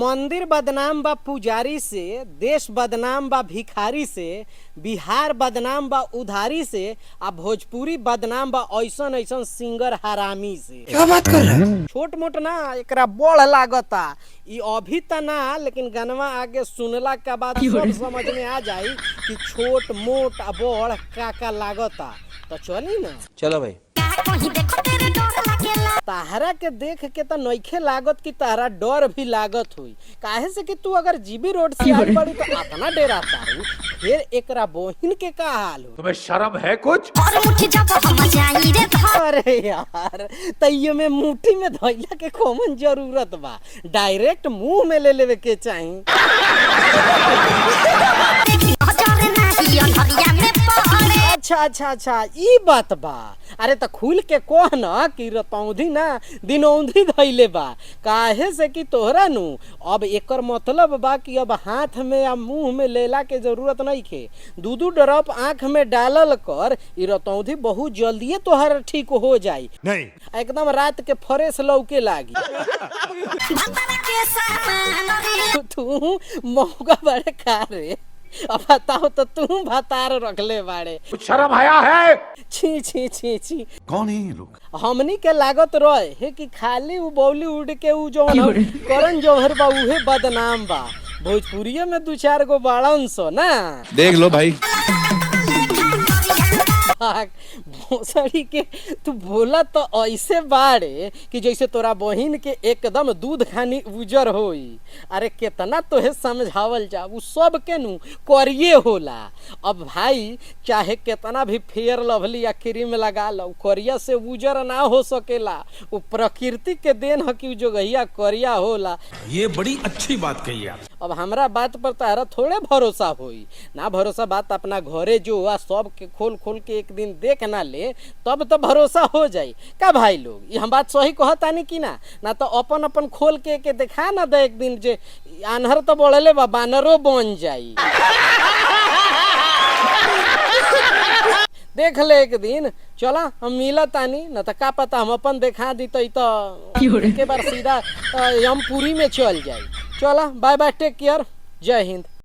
मंदिर बदनाम बा पुजारी से, देश बदनाम बा भिखारी से, बिहार बदनाम बा उधारी से, आ भोजपुरी बदनाम बा ऐसन ऐसन सिंगर हरामी से। क्या बात कर रहे हैं? छोट मोट ना एकरा बड़ लागता, ई अभी त ना, लेकिन गनवा आगे सुनला के बाद सब समझ में आ जाई कि छोट मोट आ बड़ का लागता। तो चली ना, चलो भाई। ताहरा के देख के तो नइखे लागत कि तारा डर भी लागत हुई, काहे से कि तू अगर जीबी रोड से आई बड़ी तो अपना डेरा तारू, फिर एकरा बहिन के का हाल हो? तुम्हें शर्म है कुछ? अरे यार, तैयो में मुट्ठी में धइला के कौन जरूरत बा, डायरेक्ट मुंह में ले लेवे के चाही। अच्छा ई बात बा। अरे तो खुल के कह न कि रतौंधी ना दिनौंधी धइले बा, काहे से कि तोहरा नु अब एकर मतलब बा कि अब हाथ में या मुंह में लेला के जरूरत नहीं खे, दू ड्रॉप आंख में डालल कर, ई रतौंधी बहुत जल्दी तोहर ठीक हो जाई। नहीं, एकदम रात के फ्रेश लौके लागी। तू मौका बड़े खा रे, अब बताओ तो तू भतार रखले बाड़े, कुछ शर्म आया है? छी छी छी छी। कौन है ये लोग? हमनी के लागत रहे है कि खाली उ बॉलीवुड के उ जो करण जौहर बा उहे बदनाम बा, भोजपुरिया में 2-4 गो बाड़न सो ना। देख लो भाई। भोसड़ी के तू बोला तो ऐसे बाड़े कि जैसे तोरा बहिन के एकदम दूध खानी उजर होई। अरे केतना तोहे समझावल जा, उ सब के नु करिए होला। अब भाई चाहे केतना भी फेयर लवली या क्रीम लगा लो, करिया से उजर ना हो सकेला, उ प्रकृति के देन ह कि जो गहिया करिया होला। ये बड़ी अच्छी बात कही आप। अब हमरा बात पर तारा थोड़े भरोसा होई ना, भरोसा बात अपना घरे जो हुआ सब के खोल खोल के एक दिन देख ना ले, तब तो भरोसा हो जाई का भाई लोग? ये हम बात सही कहतानी कि ना? ना तो अपन अपन खोल के दिखा ना दे एक दिन, जे आन्हर तो बढ़ले बा बानरो बन जाई। देख ले एक दिन, चला हम मिला तानी, न तो का पता हम अपन देखा दी तो एक बार सीधा यमपुरी में चल जाई। चला बाय बाय, टेक केयर, जय हिंद।